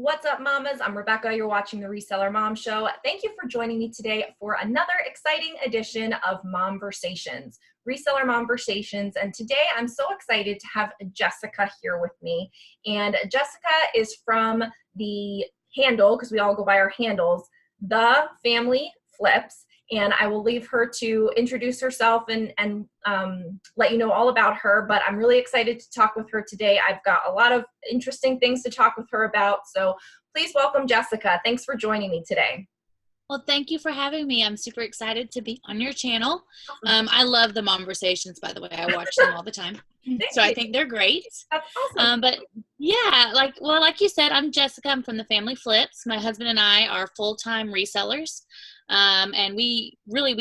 What's up, mamas? I'm Rebecca. You're watching the Reseller Mom Show. Thank you for joining me today for another exciting edition of Momversations, Reseller Momversations. And today I'm so excited to have Jessica here with me. And Jessica is from the handle, because we all go by our handles, The Family Flips. And I will leave her to introduce herself and let you know all about her. But I'm really excited to talk with her today. I've got a lot of interesting things to talk with her about. So please welcome Jessica. Thanks for joining me today. Well, thank you for having me. I'm super excited to be on your channel. I love the Momversations, by the way. I watch them all the time. So I think they're great. That's awesome. But yeah, like you said, I'm Jessica. I'm from the Family Flips. My husband and I are full-time resellers. And we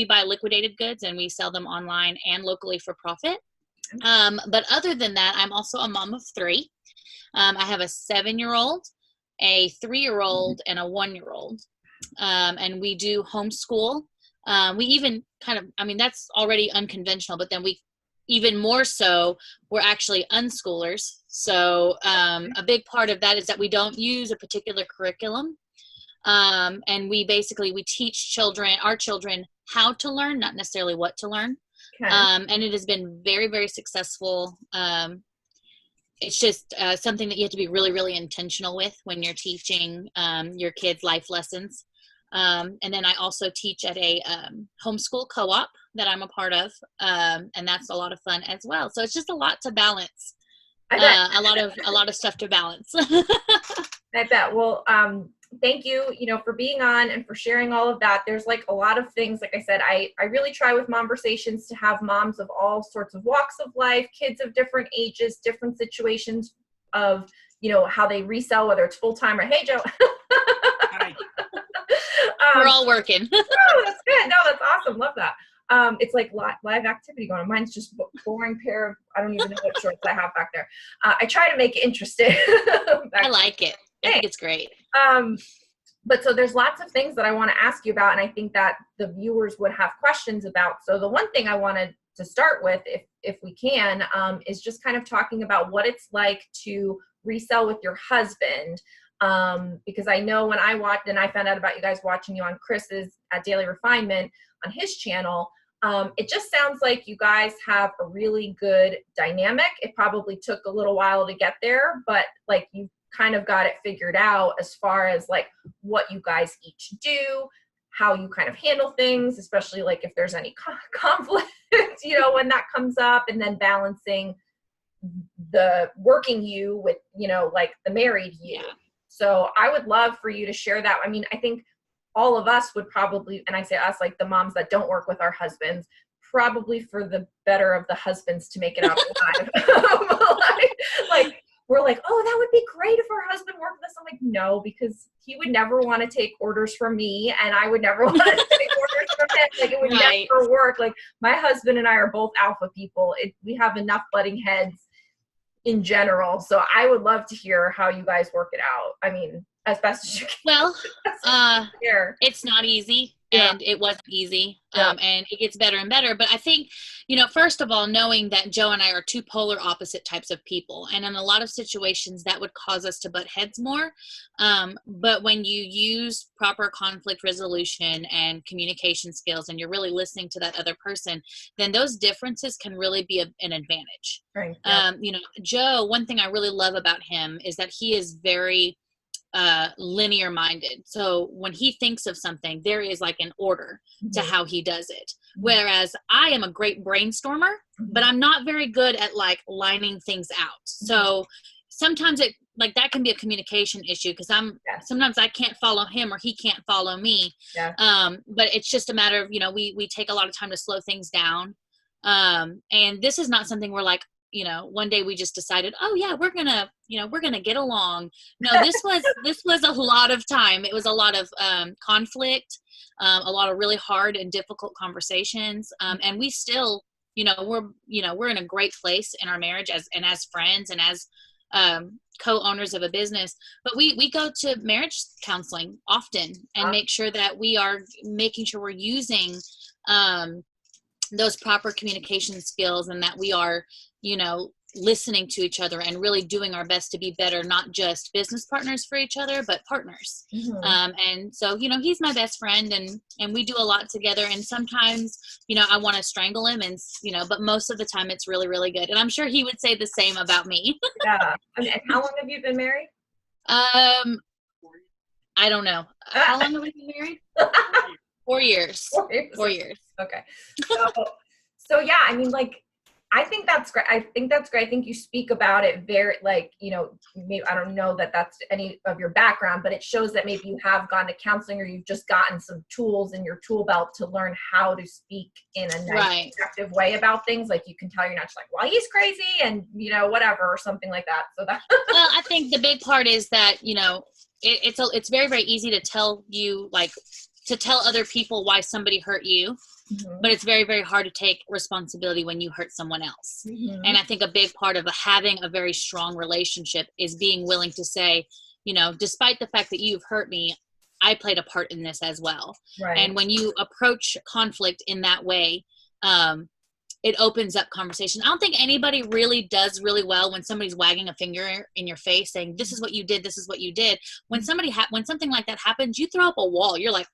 buy liquidated goods and we sell them online and locally for profit. But other than that, I'm also a mom of three. I have a 7-year-old, a 3-year-old, and a 1-year-old. And we do homeschool. We even that's already unconventional, but then we even more so, we're actually unschoolers. So a big part of that is that we don't use a particular curriculum. And we teach our children how to learn, not necessarily what to learn. Okay. And it has been very, very successful. It's just something that you have to be really, really intentional with when you're teaching your kids life lessons. And then I also teach at a homeschool co-op that I'm a part of. And that's a lot of fun as well. So it's just a lot to balance. A lot of stuff to balance. I bet. Well, thank you, for being on and for sharing all of that. There's like a lot of things. Like I said, I really try with Momversations to have moms of all sorts of walks of life, kids of different ages, different situations of, how they resell, whether it's full-time or, hey, Joe. Hi. We're all working. Oh, that's good. No, that's awesome. Love that. It's like live activity going on. Mine's just boring pair of, I don't even know what shorts I have back there. I try to make it interesting. I like it. I think it's great. But so there's lots of things that I want to ask you about, and I think that the viewers would have questions about. So the one thing I wanted to start with, if we can, is just kind of talking about what it's like to resell with your husband. Because I know when I watched, and I found out about you guys watching you on Chris's at Daily Refinement on his channel, it just sounds like you guys have a really good dynamic. It probably took a little while to get there, but like you kind of got it figured out as far as like what you guys each do, how you kind of handle things, especially like if there's any conflict, when that comes up, and then balancing the working you with, like the married you. Yeah. So I would love for you to share that. I mean, I think all of us would probably, and I say us, like the moms that don't work with our husbands, probably for the better of the husbands to make it out alive. like we're like, oh, that would be great if our husband worked with us. I'm like, no, because he would never want to take orders from me, and I would never want to take orders from him. Like it would never work. Like my husband and I are both alpha people. We have enough butting heads in general. So I would love to hear how you guys work it out. I mean, as best as you can. Well, it's not easy. Yeah. And it wasn't easy. Yeah. And it gets better and better. But I think, first of all, knowing that Joe and I are two polar opposite types of people. And in a lot of situations that would cause us to butt heads more. But when you use proper conflict resolution and communication skills, and you're really listening to that other person, then those differences can really be an advantage. Right. Yeah. Joe, one thing I really love about him is that he is very linear minded. So when he thinks of something, there is like an order to how he does it. Whereas I am a great brainstormer, but I'm not very good at like lining things out. So sometimes it like that can be a communication issue because sometimes I can't follow him or he can't follow me. Yeah. But it's just a matter of, we take a lot of time to slow things down. And this is not something we're like, one day we just decided, oh yeah, we're gonna get along. No, this was a lot of time. It was a lot of conflict, a lot of really hard and difficult conversations. And we still, we're in a great place in our marriage as friends and as co-owners of a business. But we go to marriage counseling often and make sure that we are making sure we're using those proper communication skills and that we are listening to each other and really doing our best to be better, not just business partners for each other, but partners. And so, you know, he's my best friend, and we do a lot together. And sometimes, you know, I want to strangle him, and, you know, but most of the time it's really, really good. And I'm sure he would say the same about me. Yeah. And how long have you been married? I don't know. How long have we been married? 4 years. 4 years. 4 years. Okay. So yeah, I mean, like, I think that's great. I think you speak about it very, like, you know, maybe, I don't know that that's any of your background, but it shows that maybe you have gone to counseling, or you've just gotten some tools in your tool belt to learn how to speak in a nice, effective way about things. Like, you can tell you're not just like, well, he's crazy and, you know, whatever, or something like that. So that. Well, I think the big part is that, you know, it's very, very easy to tell other people why somebody hurt you. But it's very, very hard to take responsibility when you hurt someone else. And I think a big part of having a very strong relationship is being willing to say, you know, despite the fact that you've hurt me, I played a part in this as well. Right. And when you approach conflict in that way, it opens up conversation. I don't think anybody really does really well when somebody's wagging a finger in your face saying, this is what you did, this is what you did. When when something like that happens, you throw up a wall. You're like,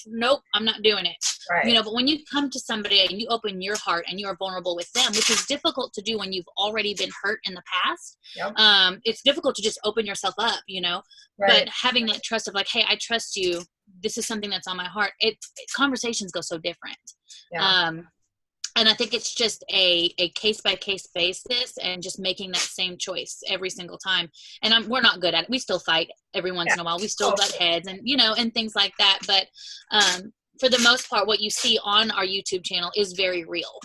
nope, I'm not doing it. Right. You know, but when you come to somebody and you open your heart and you are vulnerable with them, which is difficult to do when you've already been hurt in the past. Yep. It's difficult to just open yourself up, you know, but having that trust of like, hey, I trust you. This is something that's on my heart. Conversations go so different. Yeah. And I think it's just a case-by-case basis, and just making that same choice every single time. And we're not good at it. We still fight every once in a while. We still butt heads and, you know, and things like that. But for the most part, what you see on our YouTube channel is very real.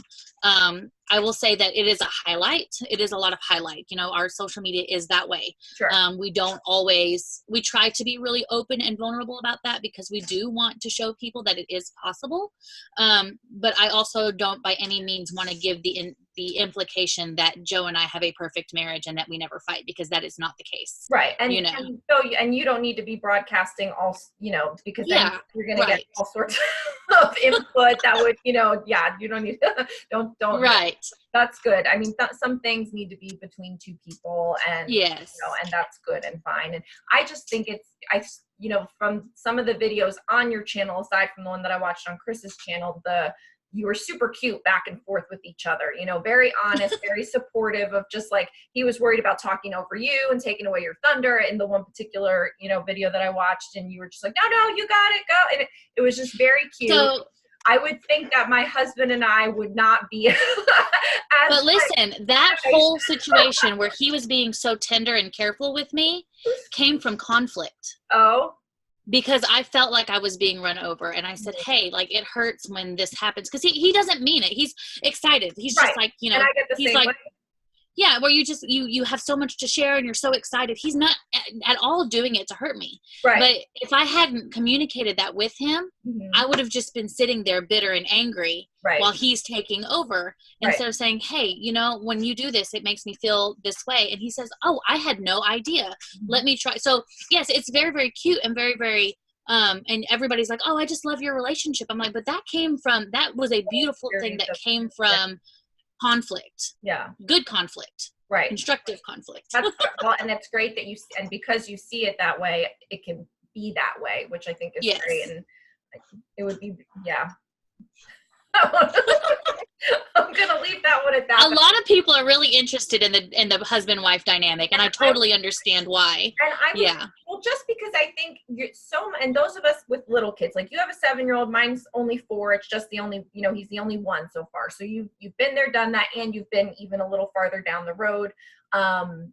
I will say that it is a highlight. It is a lot of highlight. You know, our social media is that way. Sure. We try to be really open and vulnerable about that, because we do want to show people that it is possible. But I also don't by any means want to give the implication that Joe and I have a perfect marriage and that we never fight, because that is not the case. Right. And, you know, and you don't need to be broadcasting all, you know, because then you're going to get all sorts of input that would, you know, you don't need to, don't. Right. That's good. I mean, some things need to be between two people, and, you know, and that's good and fine. And I just think you know, from some of the videos on your channel, aside from the one that I watched on Chris's channel, you were super cute back and forth with each other, you know, very honest, very supportive of just like, he was worried about talking over you and taking away your thunder in the one particular, you know, video that I watched, and you were just like, no, you got it, go. And it was just very cute. So, I would think that my husband and I would not be but listen, that whole situation where he was being so tender and careful with me came from conflict. Oh. Because I felt like I was being run over, and I said, hey, like, it hurts when this happens. Because he doesn't mean it. He's excited. He's just like, you know, he's like, yeah, where you have so much to share and you're so excited. He's not at all doing it to hurt me. Right. But if I hadn't communicated that with him, I would have just been sitting there bitter and angry while he's taking over, instead of saying, hey, you know, when you do this, it makes me feel this way. And he says, oh, I had no idea. Let me try. So yes, it's very, very cute and very, very, and everybody's like, oh, I just love your relationship. I'm like, but that was a beautiful thing that came from conflict. Yeah. Good conflict. Right. Constructive conflict. Well, and it's great that and because you see it that way, it can be that way, which I think is great. And it would be, I'm going to leave that one at that. A lot of people are really interested in the husband-wife dynamic, and I totally understand why. And well, just because I think and those of us with little kids, like, you have a 7-year-old, mine's only 4. It's just the only, you know, he's the only one so far. So you've been there, done that, and you've been even a little farther down the road, and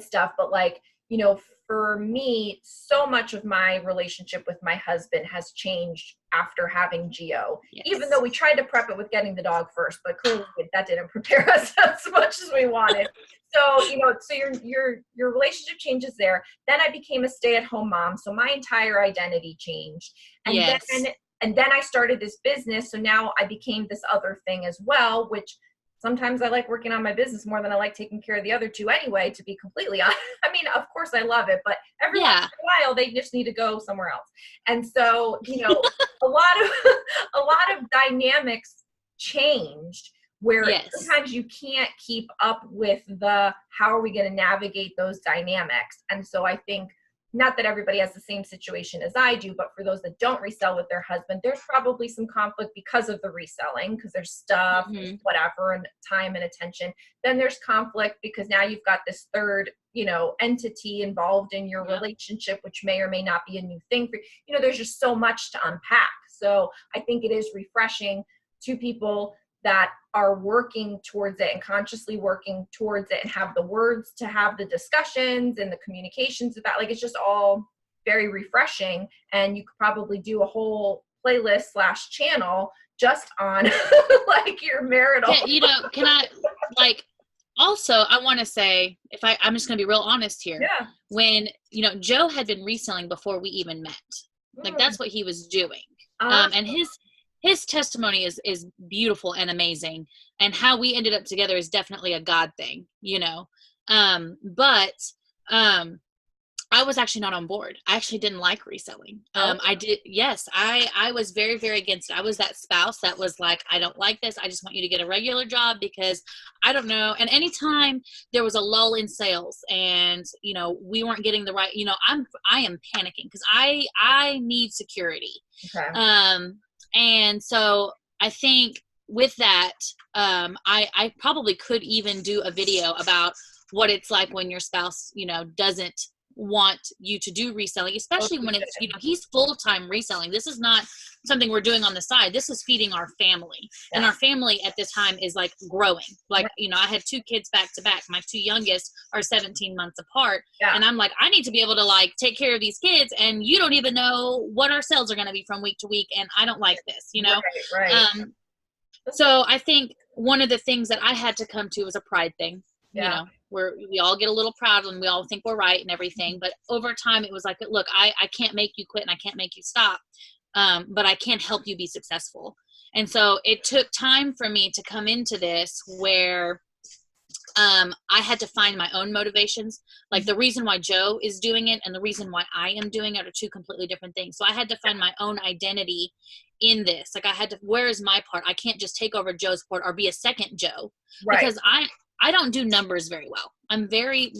stuff. But, like, you know, for me, so much of my relationship with my husband has changed after having Gio, even though we tried to prep it with getting the dog first, but clearly that didn't prepare us as much as we wanted. So, you know, so your relationship changes there. Then I became a stay-at-home mom. So my entire identity changed. And then I started this business. So now I became this other thing as well, which sometimes I like working on my business more than I like taking care of the other two anyway, to be completely honest. I mean, of course I love it, but every once in a while they just need to go somewhere else. And so, you know, a lot of dynamics changed where Yes. sometimes you can't keep up with the, how are we going to navigate those dynamics? And so I think, not that everybody has the same situation as I do, but for those that don't resell with their husband, there's probably some conflict because of the reselling, because there's stuff, there's whatever, and time and attention. Then there's conflict because now you've got this third, you know, entity involved in your relationship, which may or may not be a new thing for you. You know, there's just so much to unpack. So I think it is refreshing to people that are working towards it and consciously working towards it and have the words to have the discussions and the communications about, like, it's just all very refreshing. And you could probably do a whole playlist / channel just on like your marital. Yeah, you know, can I, like, also, I want to say, I'm just going to be real honest here. Yeah. When, you know, Joe had been reselling before we even met. Like, that's what he was doing. And his testimony is beautiful and amazing. And how we ended up together is definitely a God thing, you know. But I was actually not on board. I actually didn't like reselling. I was very, very against it. I was that spouse that was like, I don't like this. I just want you to get a regular job because I don't know. And anytime there was a lull in sales and, you know, we weren't getting the right, you know, I am panicking because I need security. Okay. And so I think with that, I probably could even do a video about what it's like when your spouse, you know, doesn't want you to do reselling, especially when it's, you know, he's full-time reselling. This is not something we're doing on the side. This is feeding our family. And our family at this time is like growing. Like, you know, I had 2 kids back to back. My 2 youngest are 17 months apart. And I'm like, I need to be able to like take care of these kids. And you don't even know what our sales are going to be from week to week. And I don't like this, you know? Right. So I think one of the things that I had to come to was a pride thing, you know, where we all get a little proud and we all think we're right and everything. But over time, it was like, look, I can't make you quit and I can't make you stop. But I can't help you be successful. And so it took time for me to come into this where I had to find my own motivations. Like the reason why Joe is doing it and the reason why I am doing it are 2 completely different things. So I had to find my own identity in this. Like I had to, where is my part? I can't just take over Joe's part or be a second Joe because I don't do numbers very well. I'm very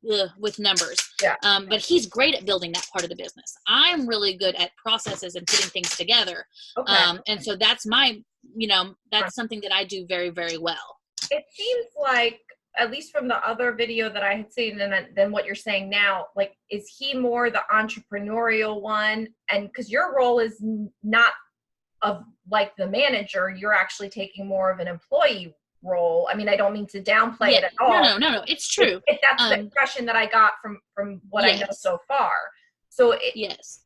with numbers. But he's great at building that part of the business. I'm really good at processes and putting things together. And so that's my, you know, that's something that I do very, very well. It seems like, at least from the other video that I had seen and then what you're saying now, like, is he more the entrepreneurial one? And because your role is not of like the manager, you're actually taking more of an employee role. I mean, I don't mean to downplay it at all. No, it's true. If that's the impression that I got from what I know so far. So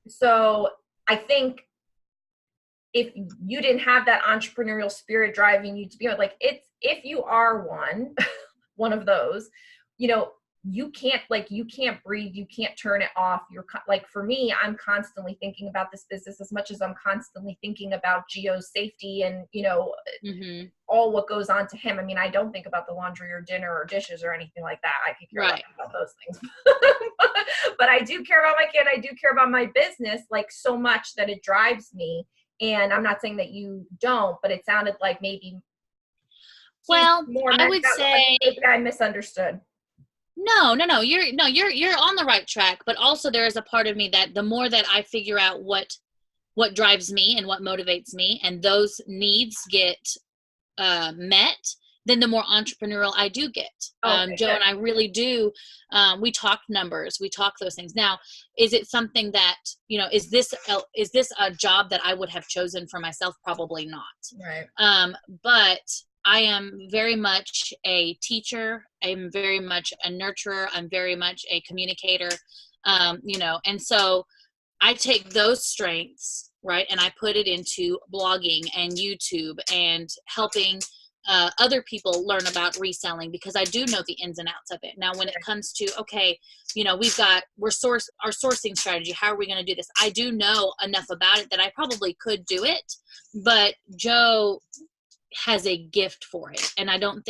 so I think if you didn't have that entrepreneurial spirit driving you to be like, if you are one of those, you know, you can't breathe, you can't turn it off. You're like, for me, I'm constantly thinking about this business as much as I'm constantly thinking about Gio's safety and, you know, all what goes on to him. I mean, I don't think about the laundry or dinner or dishes or anything like that. I could care less about those things, but I do care about my kid. I do care about my business, like, so much that it drives me. And I'm not saying that you don't, but it sounded like maybe. Well, I would say I misunderstood. No, you're on the right track, but also there is a part of me that the more that I figure out what drives me and what motivates me and those needs get met, then the more entrepreneurial I do get. Joe and I really do. We talk numbers, we talk those things. Now, is it something that, you know, is this a job that I would have chosen for myself? Probably not. Right. But I am very much a teacher. I'm very much a nurturer. I'm very much a communicator, you know, and so I take those strengths, right, and I put it into blogging and YouTube and helping other people learn about reselling because I do know the ins and outs of it. Now, when it comes to, okay, you know, our sourcing strategy, how are we going to do this? I do know enough about it that I probably could do it, but Joe has a gift for it. And I don't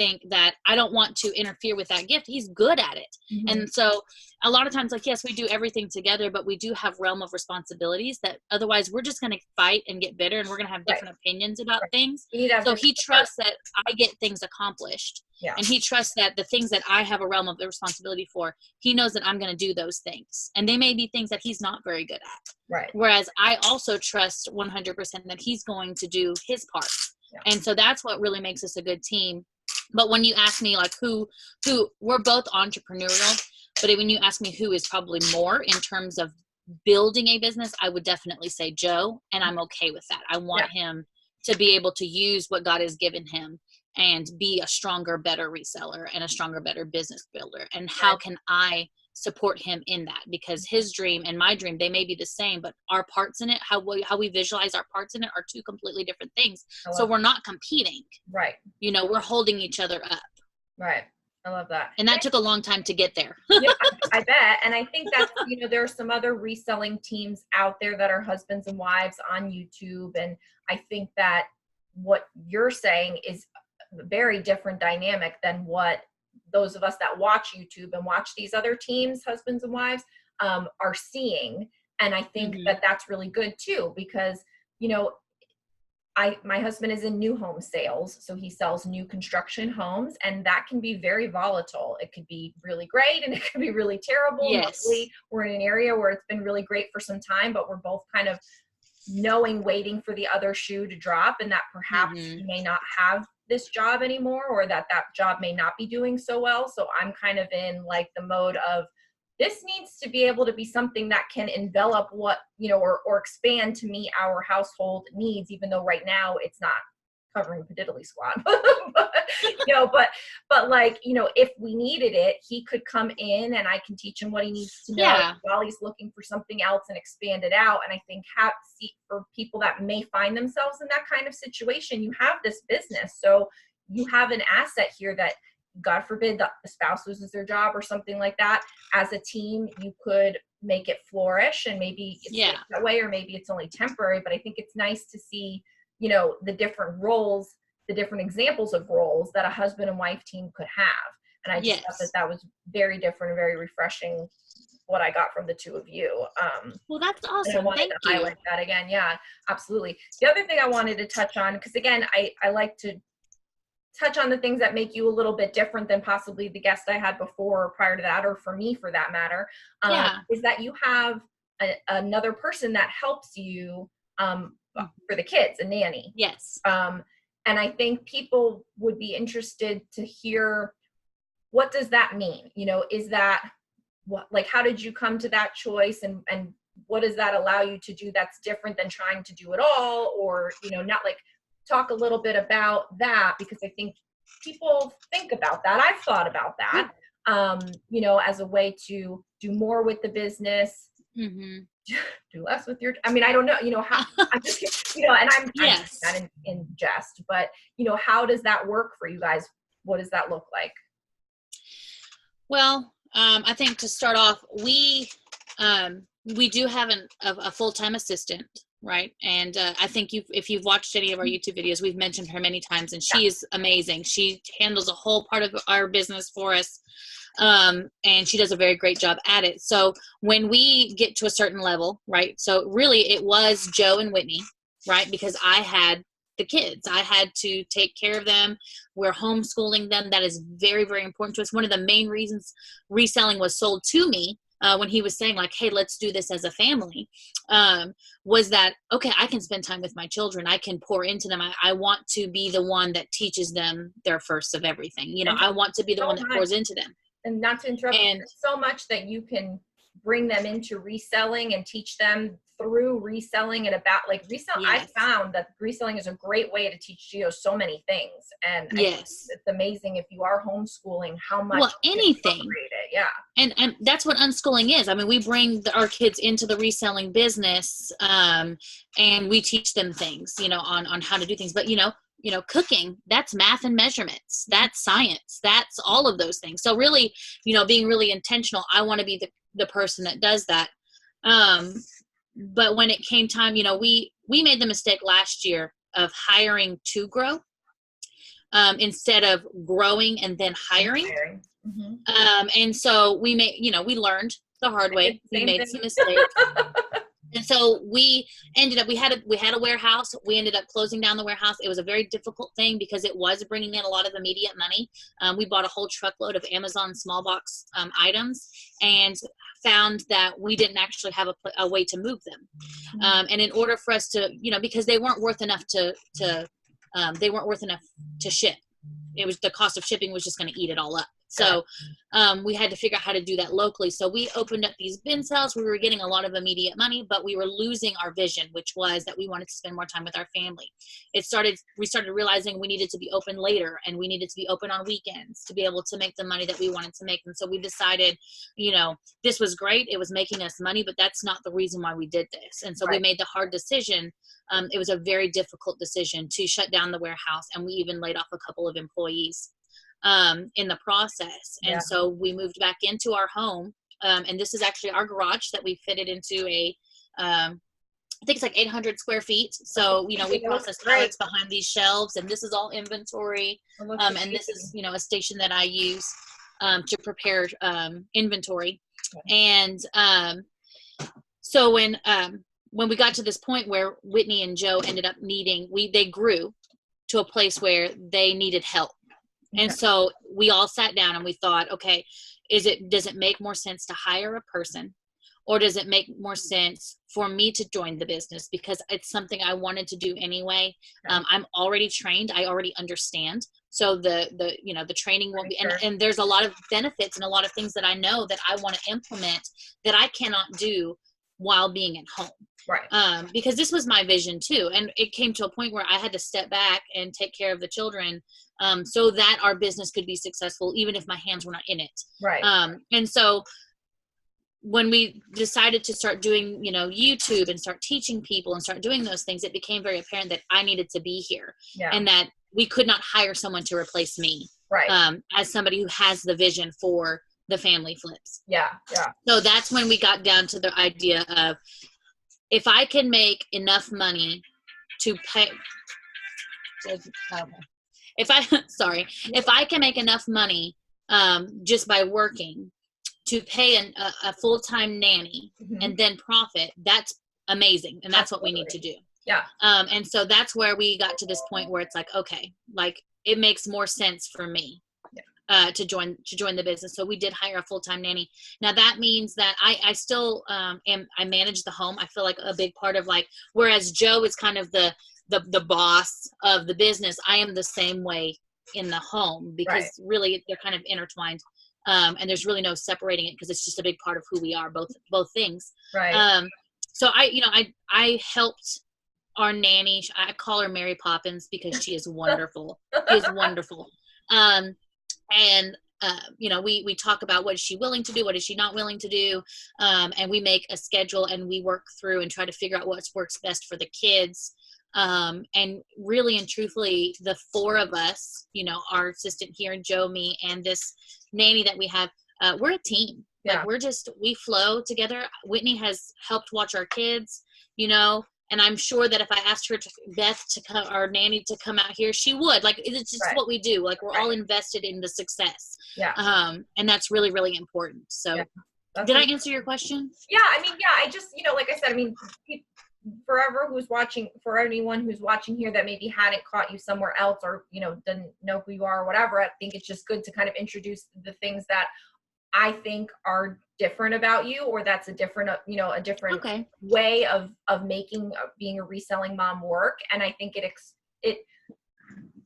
want to interfere with that gift. He's good at it. Mm-hmm. And so a lot of times, like, yes, we do everything together, but we do have realm of responsibilities that otherwise we're just going to fight and get bitter, and we're going to have different opinions about things. So he trusts that I get things accomplished. Yeah. And he trusts that the things that I have a realm of the responsibility for, he knows that I'm going to do those things. And they may be things that he's not very good at. Right. Whereas I also trust 100% that he's going to do his part. Yeah. And so that's what really makes us a good team. But when you ask me, like, who we're both entrepreneurial, but when you ask me who is probably more in terms of building a business, I would definitely say Joe, and I'm okay with that. I want him to be able to use what God has given him and be a stronger, better reseller and a stronger, better business builder. And how can I support him in that? Because his dream and my dream, they may be the same, but our parts in it, how we visualize our parts in it, are two completely different things. So we're not competing. Right. You know, we're holding each other up. Right. I love that. And that took a long time to get there. Yeah, I bet. And I think that's, you know, there are some other reselling teams out there that are husbands and wives on YouTube. And I think that what you're saying is a very different dynamic than what those of us that watch YouTube and watch these other teams, husbands and wives, are seeing. And I think that that's really good too, because, you know, my husband is in new home sales. So he sells new construction homes, and that can be very volatile. It could be really great and it could be really terrible. Yes. Luckily, we're in an area where it's been really great for some time, but we're both kind of waiting for the other shoe to drop, and that perhaps he may not have this job anymore, or that job may not be doing so well. So I'm kind of in like the mode of, this needs to be able to be something that can envelop what, you know, or expand to meet our household needs, even though right now it's not covering diddly squat. But, you know, but like, you know, if we needed it, he could come in and I can teach him what he needs to know while he's looking for something else and expand it out. And I think for people that may find themselves in that kind of situation, you have this business. So you have an asset here that, God forbid, the spouse loses their job or something like that. As a team, you could make it flourish, and maybe it's that way, or maybe it's only temporary. But I think it's nice to see, you know, the different roles, the different examples of roles that a husband and wife team could have. And I just thought that was very different and very refreshing, what I got from the two of you. Well, that's awesome. I wanted to highlight that again. Yeah, absolutely. The other thing I wanted to touch on, because again, I like to touch on the things that make you a little bit different than possibly the guest I had before or prior to that, or for me for that matter, is that you have another person that helps you for the kids, a nanny. Yes. And I think people would be interested to hear, what does that mean? You know, is that like, how did you come to that choice, and what does that allow you to do that's different than trying to do it all? Or, you know, not like, talk a little bit about that, because I think people think about that. I've thought about that, you know, as a way to do more with the business, do less with your, I mean, I don't know, you know, how, I'm just, you know, and I'm not in jest, but, you know, how does that work for you guys? What does that look like? Well, I think to start off, we do have a full-time assistant. Right. And I think if you've watched any of our YouTube videos, we've mentioned her many times, and she is amazing. She handles a whole part of our business for us. And she does a very great job at it. So when we get to a certain level, right. So really it was Joe and Whitney, right. Because I had the kids, I had to take care of them. We're homeschooling them. That is very, very important to us. One of the main reasons reselling was sold to me, when he was saying like, hey, let's do this as a family, was that, okay, I can spend time with my children. I can pour into them. I want to be the one that teaches them their first of everything. You know, I want to be the one that pours into them. And not to interrupt, so much that you can bring them into reselling and teach them through reselling, and about like reselling. I found that reselling is a great way to teach Gio so many things. And it's amazing if you are homeschooling, how much anything. And that's what unschooling is. I mean, we bring our kids into the reselling business, and we teach them things, you know, on how to do things. But, you know, cooking, that's math and measurements, that's science, that's all of those things. So really, you know, being really intentional, I want to be the person that does that. But when it came time, you know, we made the mistake last year of hiring to grow instead of growing and then hiring. And so we we learned the hard way. We made some mistakes. And so we ended up, we had a warehouse. We ended up closing down the warehouse. It was a very difficult thing because it was bringing in a lot of immediate money. We bought a whole truckload of Amazon small box items and found that we didn't actually have a way to move them. And in order for us to, because they weren't worth enough to ship. It was, the cost of shipping was just going to eat it all up. So we had to figure out how to do that locally. So we opened up these bin cells. We were getting a lot of immediate money, but we were losing our vision, which was that we wanted to spend more time with our family. We started realizing we needed to be open later, and we needed to be open on weekends to be able to make the money that we wanted to make. And so we decided, this was great. It was making us money, but that's not the reason why we did this. And so we made the hard decision. It was a very difficult decision to shut down the warehouse, and we even laid off a couple of employees in the process. And so we moved back into our home. And this is actually our garage that we fitted into I think it's like 800 square feet. So, we process pallets behind these shelves, and this is all inventory. And this is, a station that I use to prepare inventory. And so when we got to this point where Whitney and Joe ended up they grew to a place where they needed help. And so we all sat down and we thought, okay, does it make more sense to hire a person, or does it make more sense for me to join the business? Because it's something I wanted to do anyway. I'm already trained. I already understand. So the training won't be, and there's a lot of benefits and a lot of things that I know that I want to implement that I cannot do while being at home. Right. Because this was my vision too. And it came to a point where I had to step back and take care of the children, so that our business could be successful, even if my hands were not in it. Right. And so when we decided to start doing, YouTube and start teaching people and start doing those things, it became very apparent that I needed to be here, and that we could not hire someone to replace me. Right. As somebody who has the vision for the family flips. Yeah. So that's when we got down to the idea of, if I can make enough money to pay, if I can make enough money just by working to pay a full-time nanny and then profit, that's amazing. And that's what we need to do. Yeah. And so that's where we got to this point where it's like, okay, like it makes more sense for me to join the business. So we did hire a full-time nanny. Now that means that I still I manage the home. I feel like a big part of, like, whereas Joe is kind of the boss of the business, I am the same way in the home, because really they're kind of intertwined. And there's really no separating it, because it's just a big part of who we are, both things. Right. So I helped our nanny. I call her Mary Poppins because she is wonderful. She is wonderful. And we talk about what is she willing to do, what is she not willing to do, and we make a schedule and we work through and try to figure out what works best for the kids. And really and truthfully, the four of us, our assistant here, Joe, me, and this nanny that we have, we're a team. Like, we flow together. Whitney has helped watch our kids, and I'm sure that if I asked Beth to come, our nanny, to come out here, she would. Like, it's just what we do. Like, we're all invested in the success. Yeah. And that's really, really important. So did I answer your question? Yeah. I mean, I just, like I said, for anyone who's watching here that maybe hadn't caught you somewhere else, or, didn't know who you are or whatever, I think it's just good to kind of introduce the things that I think are different about you, or that's a different way of being a reselling mom work. And I think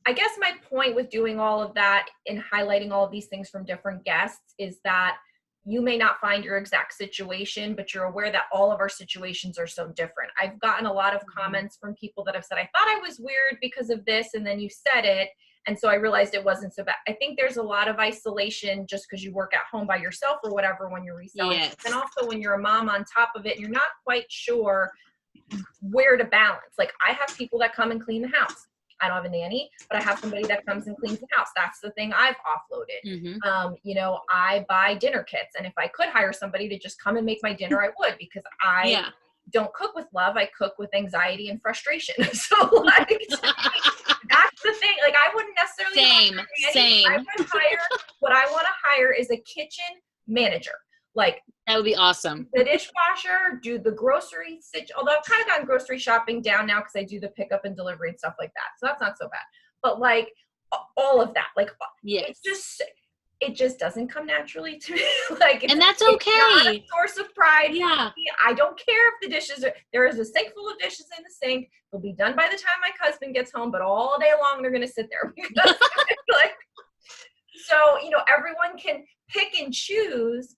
I guess my point with doing all of that and highlighting all of these things from different guests is that you may not find your exact situation, but you're aware that all of our situations are so different. I've gotten a lot of comments from people that have said, I thought I was weird because of this, and then you said it, and so I realized it wasn't so bad. I think there's a lot of isolation just because you work at home by yourself or whatever when you're reselling. Yes. And also when you're a mom on top of it, you're not quite sure where to balance. Like, I have people that come and clean the house. I don't have a nanny, but I have somebody that comes and cleans the house. That's the thing I've offloaded. I buy dinner kits, and if I could hire somebody to just come and make my dinner, I would, because I don't cook with love. I cook with anxiety and frustration. So, like, that's the thing. Like, I wouldn't necessarily Same. I would hire, what I want to hire is a kitchen manager. Like, that would be awesome. The dishwasher, do the grocery although I've kind of gotten grocery shopping down now because I do the pickup and delivery and stuff like that. So that's not so bad. But like all of that, like yes. it just doesn't come naturally to me. Like, and that's okay. It's not a source of pride. Yeah. I don't care if the dishes there is a sink full of dishes in the sink. They'll be done by the time my husband gets home, but all day long they're going to sit there. Like, so, everyone can pick and choose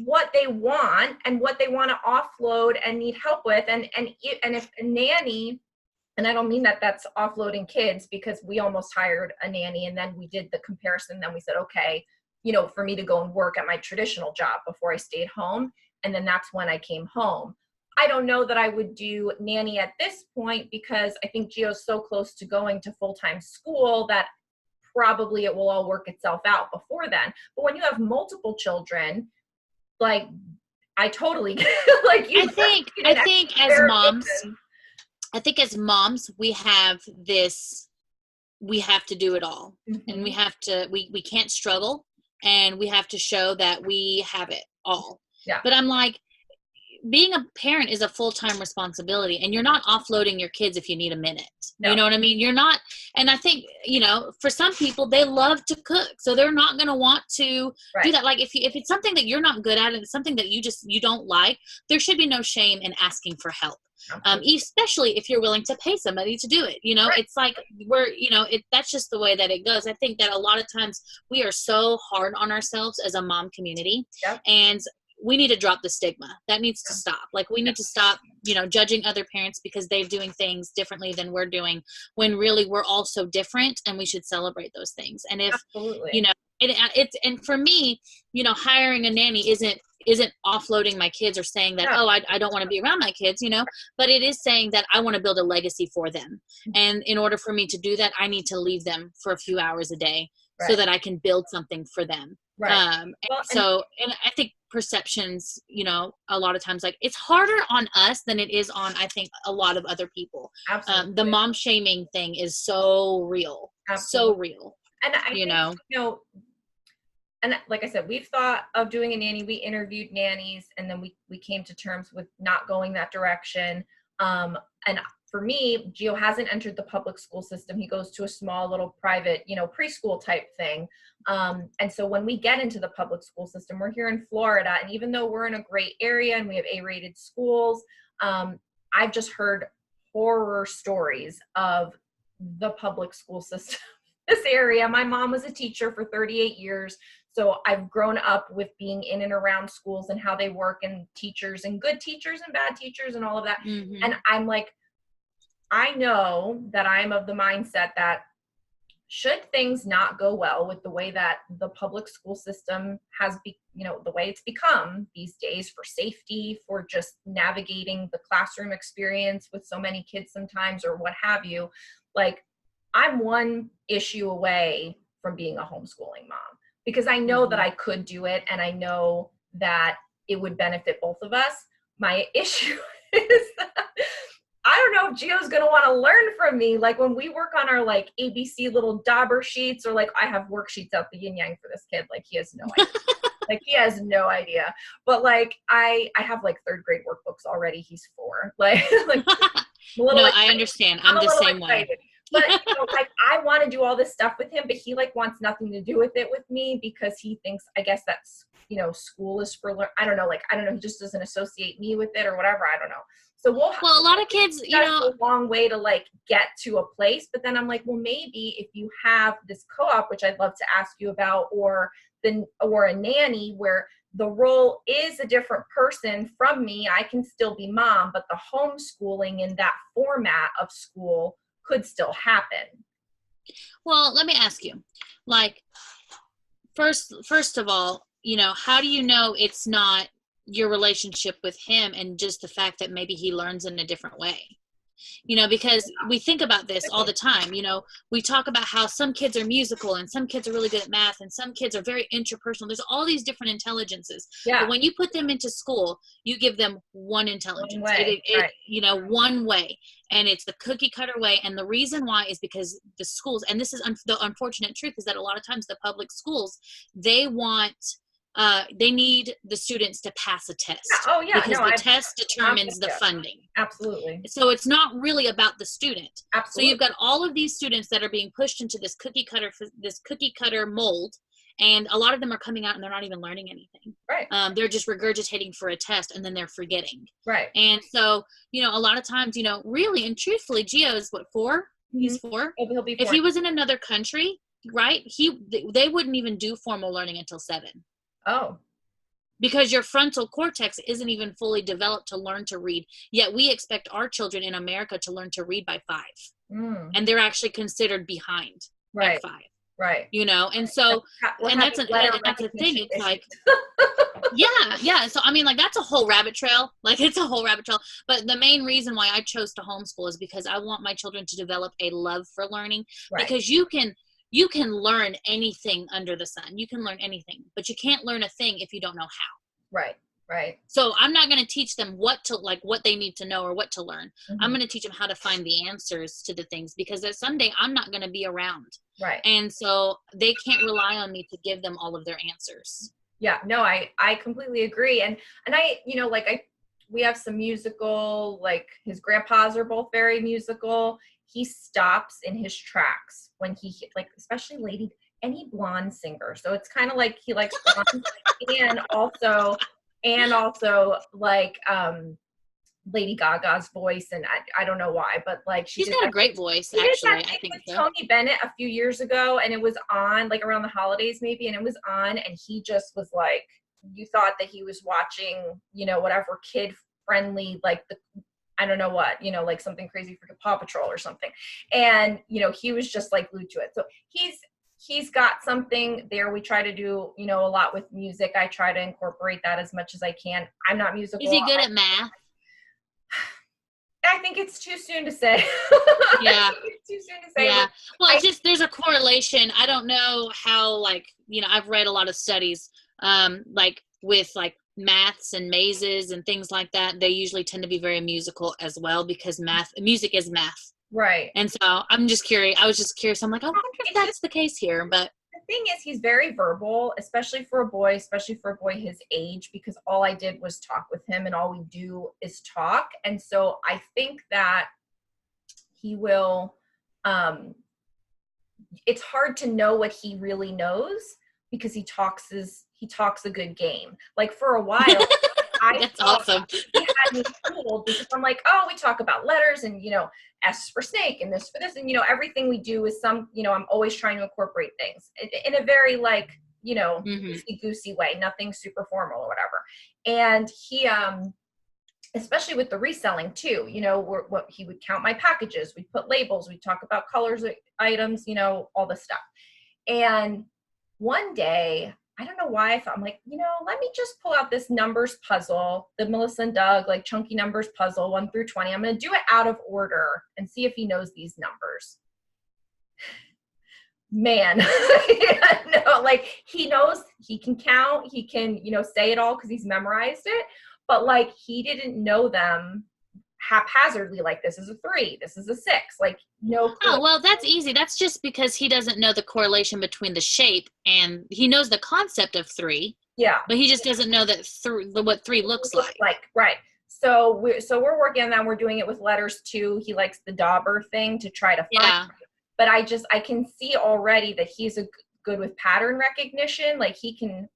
what they want and what they want to offload and need help with. And if a nanny, and I don't mean that that's offloading kids, because we almost hired a nanny and then we did the comparison. Then we said, okay, for me to go and work at my traditional job before I stayed home. And then that's when I came home. I don't know that I would do nanny at this point because I think Gio's so close to going to full-time school that probably it will all work itself out before then. But when you have multiple children, like, I totally like you. I think as moms, we have to do it all. Mm-hmm. And we can't struggle, and we have to show that we have it all. Yeah. But I'm like, being a parent is a full-time responsibility, and you're not offloading your kids if you need a minute. No. You know what I mean? You're not. And I think, for some people, they love to cook, so they're not going to want to do that. Like, if it's something that you're not good at and it's something that you don't like, there should be no shame in asking for help. Especially if you're willing to pay somebody to do it. It's like that's just the way that it goes. I think that a lot of times we are so hard on ourselves as a mom community, and we need to drop the stigma. That needs to stop. Like, we need to stop, judging other parents because they're doing things differently than we're doing, when really we're all so different, and we should celebrate those things. And if, absolutely. It's, and for me, hiring a nanny isn't offloading my kids or saying that, I don't want to be around my kids, but it is saying that I want to build a legacy for them. And in order for me to do that, I need to leave them for a few hours a day so that I can build something for them. Right. And I think perceptions, a lot of times, like, it's harder on us than it is on, I think, a lot of other people. Absolutely. The mom shaming thing is so real. Absolutely. So real. And I think, and like I said, we've thought of doing a nanny. We interviewed nannies, and then we came to terms with not going that direction. And for me, Gio hasn't entered the public school system. He goes to a small little private, preschool type thing. And so when we get into the public school system, we're here in Florida. And even though we're in a great area and we have A-rated schools, I've just heard horror stories of the public school system. This area. My mom was a teacher for 38 years. So I've grown up with being in and around schools and how they work, and teachers, and good teachers and bad teachers and all of that. Mm-hmm. And I'm like, I know that I'm of the mindset that should things not go well with the way that the public school system has, the way it's become these days, for safety, for just navigating the classroom experience with so many kids sometimes, or what have you, like, I'm one issue away from being a homeschooling mom, because I know that I could do it, and I know that it would benefit both of us. My issue is that I don't know if Gio's going to want to learn from me. Like, when we work on our, like, ABC little dauber sheets, or like, I have worksheets out the yin yang for this kid. Like, he has no idea. Like, he has no idea. But like, I have like 3rd grade workbooks already. He's 4. Like I understand. I'm the same way. But like, I want to do all this stuff with him, but he like wants nothing to do with it with me, because he thinks, I guess, that's, school is for I don't know. He just doesn't associate me with it or whatever. I don't know. So a lot of kids, a long way to like get to a place. But then I'm like, well, maybe if you have this co-op, which I'd love to ask you about, or a nanny where the role is a different person from me, I can still be mom, but the homeschooling in that format of school could still happen. Well, let me ask you, like, first of all, how do you know it's not your relationship with him and just the fact that maybe he learns in a different way? because we think about this all the time. We talk about how some kids are musical and some kids are really good at math and some kids are very interpersonal. There's all these different intelligences. Yeah. But when you put them into school, you give them one intelligence, One way, right. One way. And it's the cookie cutter way. And the reason why is because the schools, and this is the unfortunate truth, is that a lot of times the public schools, they need the students to pass a test. Yeah. Oh, yeah. Because the test determines the funding. Absolutely. So it's not really about the student. Absolutely. So you've got all of these students that are being pushed into this cookie cutter mold, and a lot of them are coming out and they're not even learning anything. Right. They're just regurgitating for a test and then they're forgetting. Right. And so, a lot of times, really and truthfully, Gio is what, 4? Mm-hmm. He's 4. Oh, he'll be 4. If he was in another country, right, they wouldn't even do formal learning until 7. Oh. Because your frontal cortex isn't even fully developed to learn to read. Yet we expect our children in America to learn to read by 5. And they're actually considered behind at 5. Right. And so, that's a thing. It's like, yeah. So, that's a whole rabbit trail. It's a whole rabbit trail. But the main reason why I chose to homeschool is because I want my children to develop a love for learning. Right. Because you can learn anything under the sun. You can learn anything, but you can't learn a thing if you don't know how. Right. Right. So I'm not going to teach them what they need to know or what to learn. Mm-hmm. I'm going to teach them how to find the answers to the things, because someday I'm not going to be around. Right. And so they can't rely on me to give them all of their answers. Yeah, no, I completely agree. And I, we have some musical, his grandpas are both very musical. He stops in his tracks when he, especially any blonde singer. So it's kind of like he likes blonde and also Lady Gaga's voice, and I don't know why, but she's got a great voice, actually. I think with Tony Bennett a few years ago, and it was on around the holidays maybe, and it was on, and he just was you thought that he was watching whatever kid friendly I don't know what, something crazy for Paw Patrol or something, and he was just glued to it. So he's got something there. We try to do, a lot with music. I try to incorporate that as much as I can. I'm not musical. Is he good at math? I think it's too soon to say. Yeah. It's too soon to say. Yeah. Well, there's a correlation. I don't know how, I've read a lot of studies, with maths and mazes and things like that. They usually tend to be very musical as well, because music is math. Right. And so I'm just curious. I was just curious. I'm like, I wonder if that's the case here. But the thing is, he's very verbal, especially for a boy his age, because all I did was talk with him, and all we do is talk. And so I think that he will, it's hard to know what he really knows, because he talks a good game. For a while, that's awesome. He had me fooled, because I'm we talk about letters and, S for snake and this for this. And, everything we do is I'm always trying to incorporate things in a very goosey way, nothing super formal or whatever. And he, especially with the reselling too, what he would count my packages. We'd put labels, we'd talk about colors, items, all this stuff. And one day, I don't know why I thought, I'm let me just pull out this numbers puzzle, the Melissa and Doug, chunky numbers puzzle, 1 through 20. I'm going to do it out of order and see if he knows these numbers. Man, he knows, he can count, he can, say it all because he's memorized it, but he didn't know them haphazardly, this is a 3, this is a 6, no clue. Oh, well, that's easy. That's just because he doesn't know the correlation between the shape, and he knows the concept of 3. Yeah. But he just doesn't know that what 3 looks like. Right. So we're working on that. We're doing it with letters too. He likes the dauber thing to try to find. But I can see already that he's good with pattern recognition. He can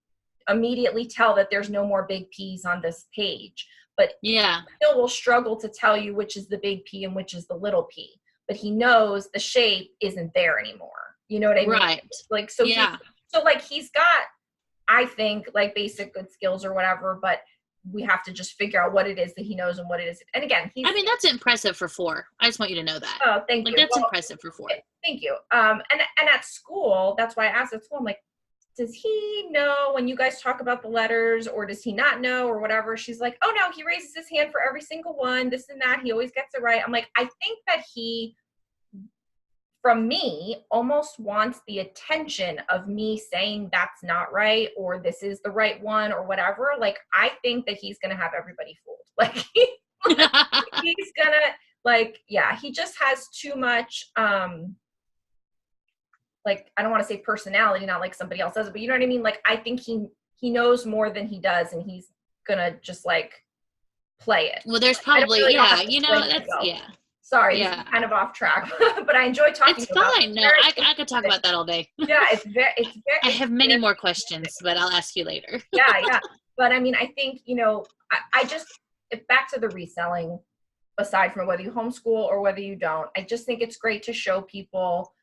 immediately tell that there's no more big P's on this page. But still will struggle to tell you which is the big P and which is the little p. But he knows the shape isn't there anymore. You know what I mean? Right. He's got, I think, basic good skills or whatever, but we have to just figure out what it is that he knows and what it is. And again, that's impressive for 4. I just want you to know that. Oh, thank you. That's impressive for 4. Thank you. And at school, that's why I asked at school, I'm does he know when you guys talk about the letters, or does he not know, or whatever? She's like, oh no, he raises his hand for every single one, this and that. He always gets it right. I'm like, I think that he, from me, almost wants the attention of me saying that's not right, or this is the right one, or whatever. Like, I think that he's going to have everybody fooled. Like, he's going to, like, yeah, he just has too much, like, I don't want to say personality, not like somebody else does, but you know what I mean? Like, I think he knows more than he does, and he's gonna just like play it. Well, there's probably, really yeah, you know, that's, yeah. Sorry, Yeah. this is kind of off track, but I enjoy talking about it. It's fine. No, I could talk about that all day. Yeah, it's very, I have many more questions, but I'll ask you later. Yeah. But I mean, I think, you know, I just, if back to the reselling, aside from whether you homeschool or whether you don't, I just think it's great to show people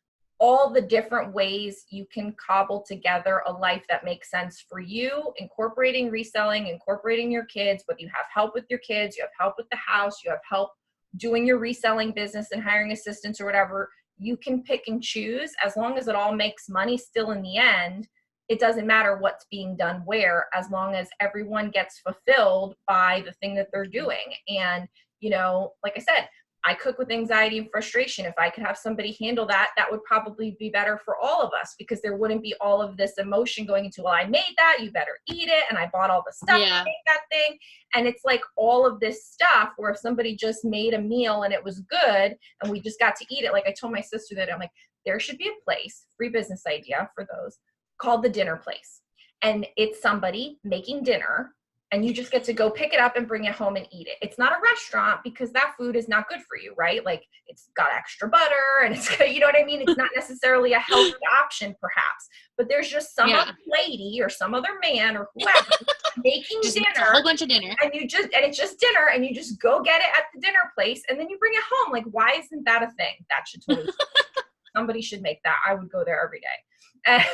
all the different ways you can cobble together a life that makes sense for you, incorporating reselling, incorporating your kids, whether you have help with your kids, you have help with the house, you have help doing your reselling business and hiring assistants or whatever. You can pick and choose, as long as it all makes money still in the end. It doesn't matter what's being done where, as long as everyone gets fulfilled by the thing that they're doing. And, you know, like I said, I cook with anxiety and frustration. If I could have somebody handle that, that would probably be better for all of us, because there wouldn't be all of this emotion going into, well, I made that, you better eat it, and I bought all the stuff to make that thing. And it's like all of this stuff where if somebody just made a meal and it was good and we just got to eat it, like I told my sister that, I'm like, there should be a place, free business idea for those, called the dinner place. And it's somebody making dinner, and you just get to go pick it up and bring it home and eat it. It's not a restaurant, because that food is not good for you, right? Like, it's got extra butter and it's got, you know what I mean? It's not necessarily a healthy option perhaps, but there's just some other lady or some other man or whoever making just dinner, a whole bunch of dinner. and it's just dinner, and you just go get it at the dinner place and then you bring it home. Like, why isn't that a thing? That should totally somebody should make that. I would go there every day.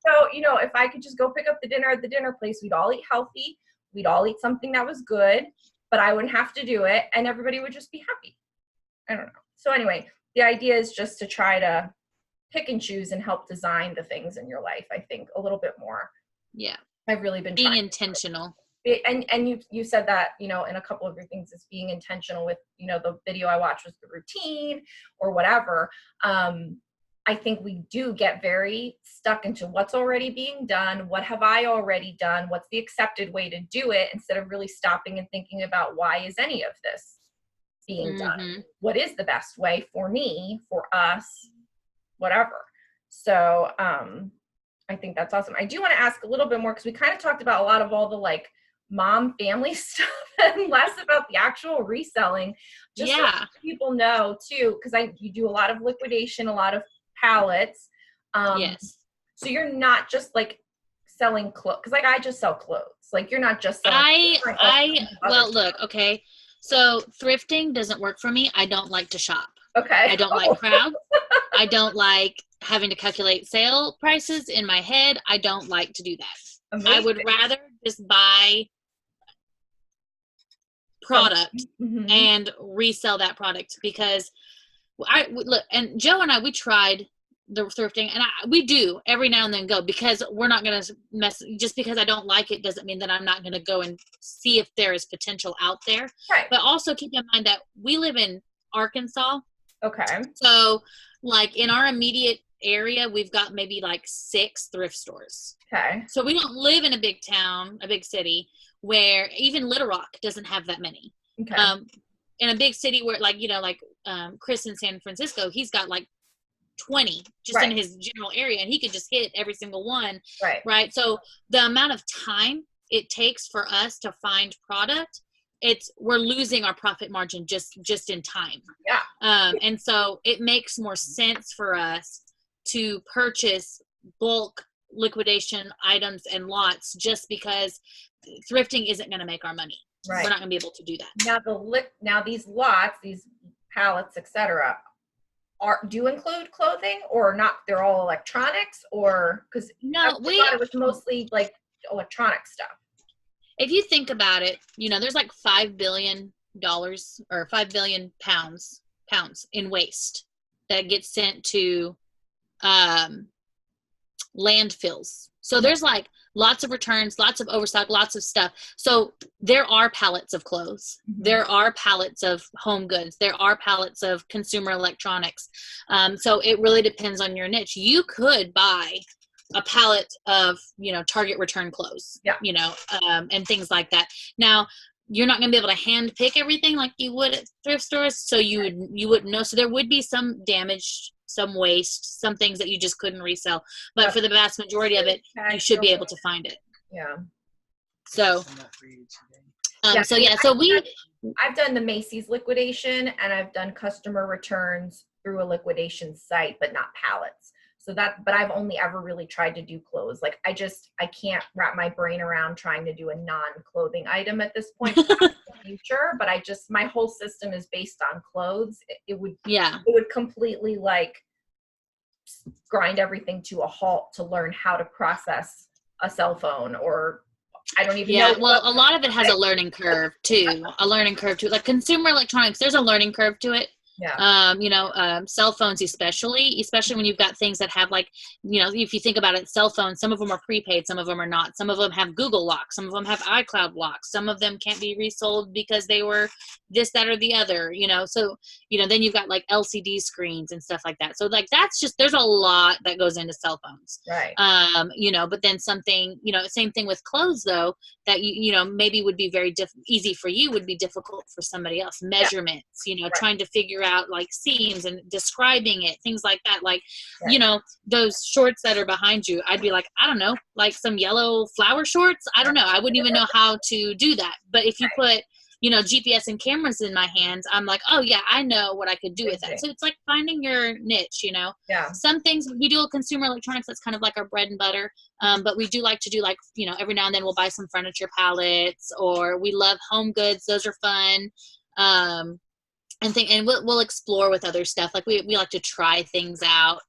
So, you know, if I could just go pick up the dinner at the dinner place, we'd all eat healthy. We'd all eat something that was good, but I wouldn't have to do it, and everybody would just be happy. I don't know. So anyway, the idea is just to try to pick and choose and help design the things in your life, I think, a little bit more. Yeah. I've really been being intentional. And you said that, you know, in a couple of your things, is being intentional with, you know, the video I watched was the routine or whatever. I think we do get very stuck into what's already being done. What have I already done? What's the accepted way to do it? Instead of really stopping and thinking about, why is any of this being done? What is the best way for me, for us, whatever. So I think that's awesome. I do want to ask a little bit more, because we kind of talked about a lot of all the like mom family stuff and less about the actual reselling. Just so people know too, because you do a lot of liquidation, a lot of pallets. Yes. So you're not just like selling clothes, because like I just sell clothes. Like, you're not just selling well, look, okay. So thrifting doesn't work for me. I don't like to shop. Okay. I don't like crowds. I don't like having to calculate sale prices in my head. I don't like to do that. Amazing. I would rather just buy product and resell that product, because look, and Joe and I, we tried the thrifting, and we do every now and then go, because we're not going to mess, just because I don't like it doesn't mean that I'm not going to go and see if there is potential out there. Right. But also keep in mind that we live in Arkansas. Okay. So like in our immediate area, we've got maybe like 6 thrift stores. Okay. So we don't live in a big town, a big city, where even Little Rock doesn't have that many. Okay. In a big city where, like, you know, like Chris in San Francisco, he's got like 20 just in his general area, and he could just hit every single one. Right. So the amount of time it takes for us to find product, we're losing our profit margin just in time. Yeah. And so it makes more sense for us to purchase bulk liquidation items and lots, just because thrifting isn't going to make our money. We're not going to be able to do that. Now these lots, these pallets, etc., do include clothing or not? They're all electronics, or because I thought it was mostly like electronic stuff. If you think about it, you know, there's like $5 billion or 5 billion pounds in waste that gets sent to landfills. So there's like lots of returns, lots of overstock, lots of stuff. So there are pallets of clothes. There are pallets of home goods. There are pallets of consumer electronics. So it really depends on your niche. You could buy a pallet of, Target return clothes, and things like that. Now, you're not going to be able to hand pick everything like you would at thrift stores. So you wouldn't know. So there would be some damage, some waste, some things that you just couldn't resell. But for the vast majority of it, you should be able to find it. Yeah. So, I've done the Macy's liquidation, and I've done customer returns through a liquidation site, but not pallets. But I've only ever really tried to do clothes. Like I can't wrap my brain around trying to do a non-clothing item at this point in the future, but my whole system is based on clothes. It would completely like grind everything to a halt to learn how to process a cell phone, or I don't even know. Well, a lot of it has a learning curve too. Like consumer electronics, there's a learning curve to it. Yeah. Cell phones, especially when you've got things that have like, if you think about it, cell phones, some of them are prepaid, some of them are not. Some of them have Google locks, some of them have iCloud locks, some of them can't be resold because they were this, that, or the other, So, then you've got like LCD screens and stuff like that. So like, there's a lot that goes into cell phones. Right. But then something, same thing with clothes though, that maybe would be very easy for you would be difficult for somebody else. Measurements, right. Trying to figure out like seams and describing it, things like that. Like, right. Those shorts that are behind you, I'd be like, I don't know, like some yellow flower shorts. I don't know. I wouldn't even know how to do that. But if you put, GPS and cameras in my hands, I'm like, oh yeah, I know what I could do with that. So it's like finding your niche, Yeah. Some things we do consumer electronics. That's kind of like our bread and butter. But we do like to do like, every now and then we'll buy some furniture pallets, or we love home goods. Those are fun. And we'll explore with other stuff. Like we like to try things out,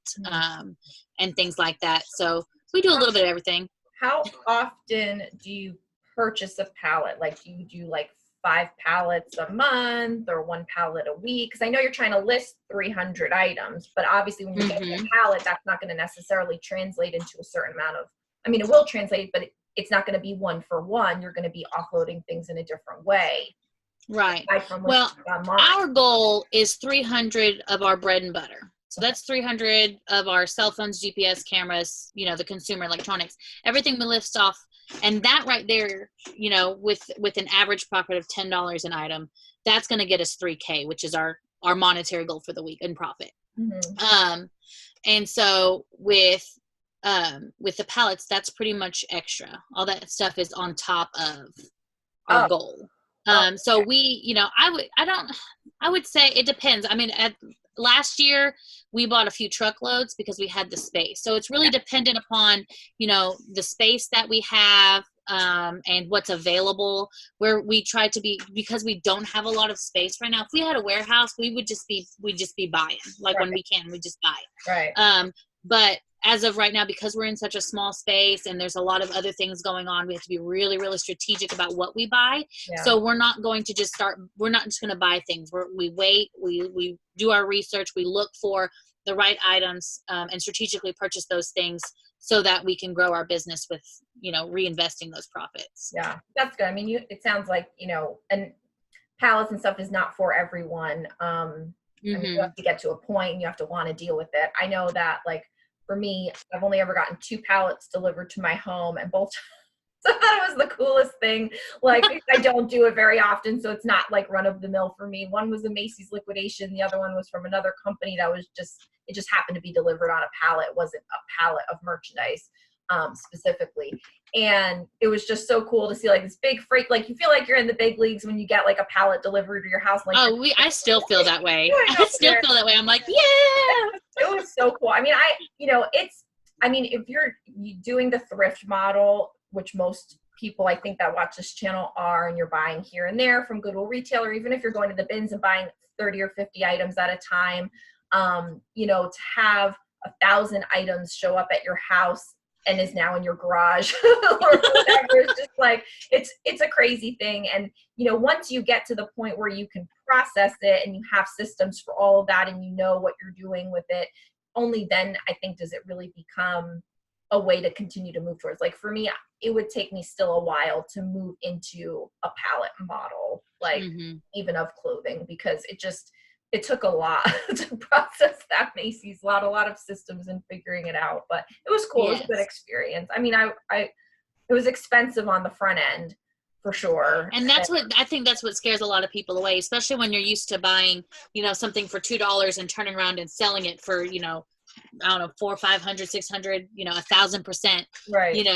and things like that. So we do a little bit of everything. How often do you purchase a pallet? Like do you do like 5 pallets a month or 1 pallet a week? Because I know you're trying to list 300 items, but obviously when you get a pallet, that's not going to necessarily translate into a certain amount of, it will translate, but it's not going to be 1 for 1. You're going to be offloading things in a different way. Right. Well, our goal is 300 of our bread and butter. So that's 300 of our cell phones, GPS cameras, the consumer electronics, everything we list off. And that right there, with an average profit of $10 an item, that's going to get us $3,000, which is our monetary goal for the week in profit. Mm-hmm. And so with the pallets, that's pretty much extra. All that stuff is on top of our goal. So we, I would say it depends. Last year we bought a few truckloads because we had the space. So it's really dependent upon, the space that we have, and what's available, where we try to be, because we don't have a lot of space right now. If we had a warehouse, we'd just be buying, like when we can, we just buy. Right. But as of right now, because we're in such a small space and there's a lot of other things going on, we have to be really, really strategic about what we buy. Yeah. So we're not going to just we're not just going to buy things. We wait, we do our research, we look for the right items, and strategically purchase those things so that we can grow our business with, reinvesting those profits. Yeah, that's good. It sounds like, and pallets and stuff is not for everyone. You have to get to a point and you have to want to deal with it. I know that, like, for me, I've only ever gotten 2 pallets delivered to my home, and both so that was the coolest thing. Like, I don't do it very often, so it's not like run of the mill for me. One was a Macy's liquidation. The other one was from another company that was it just happened to be delivered on a pallet. It wasn't a pallet of merchandise, specifically. And it was just so cool to see like this big freight. Like, you feel like you're in the big leagues when you get like a pallet delivered to your house. Like, I still feel that way. I still feel that way. I'm like, yeah. It was so cool. If you're doing the thrift model, which most people I think that watch this channel are, and you're buying here and there from Goodwill Retailer, even if you're going to the bins and buying 30 or 50 items at a time, to have 1,000 items show up at your house and is now in your garage or whatever. It's just like, it's a crazy thing. And, once you get to the point where you can process it and you have systems for all of that and you know what you're doing with it, only then I think does it really become a way to continue to move towards. Like for me, it would take me still a while to move into a palette model, like even of clothing, because it took a lot to process that Macy's, a lot of systems and figuring it out, but it was cool. Yes. It was a good experience. I mean, it was expensive on the front end for sure. And that's I think that's what scares a lot of people away, especially when you're used to buying, something for $2 and turning around and selling it for, I don't know, 400, 500, 600, 1,000%, right.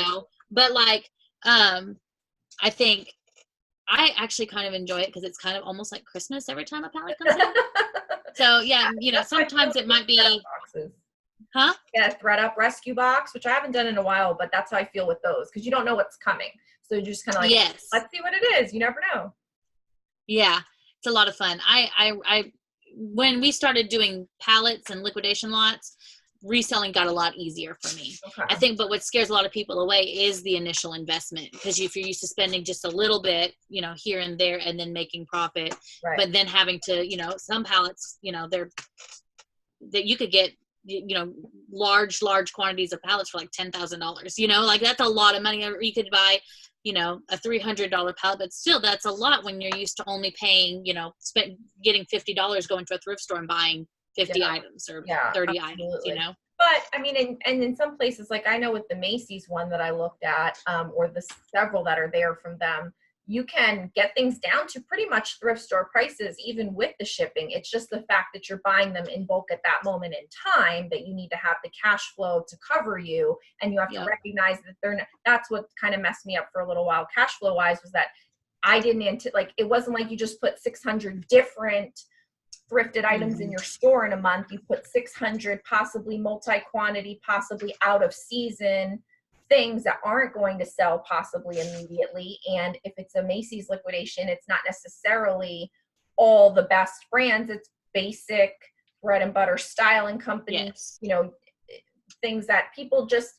But like, I think I actually kind of enjoy it because it's kind of almost like Christmas every time a palette comes in. So yeah, sometimes it might be, huh? Yeah, thread up rescue box, which I haven't done in a while, but that's how I feel with those, because you don't know what's coming. So you're just kind of like, yes, let's see what it is. You never know. Yeah, it's a lot of fun. I when we started doing pallets and liquidation lots, reselling got a lot easier for me. Okay. I think, but what scares a lot of people away is the initial investment, because if you're used to spending just a little bit, here and there, and then making profit, right. But then having to, some pallets, that you could get, large quantities of pallets for like $10,000, like that's a lot of money. Or you could buy, a $300 pallet, but still that's a lot when you're used to only paying, getting $50 going to a thrift store and buying 50 items or 30 absolutely. items, But I mean, and in some places, like I know with the Macy's one that I looked at, or the several that are there from them, you can get things down to pretty much thrift store prices, even with the shipping. It's just the fact that you're buying them in bulk at that moment in time, that you need to have the cash flow to cover you. And you have to recognize that they're not, that's what kind of messed me up for a little while, cash flow wise, was that I didn't it wasn't like you just put 600 different thrifted items in your store in a month. You put 600 possibly multi-quantity, possibly out of season things that aren't going to sell possibly immediately. And if it's a Macy's liquidation, it's not necessarily all the best brands. It's basic bread and butter styling companies, things that people just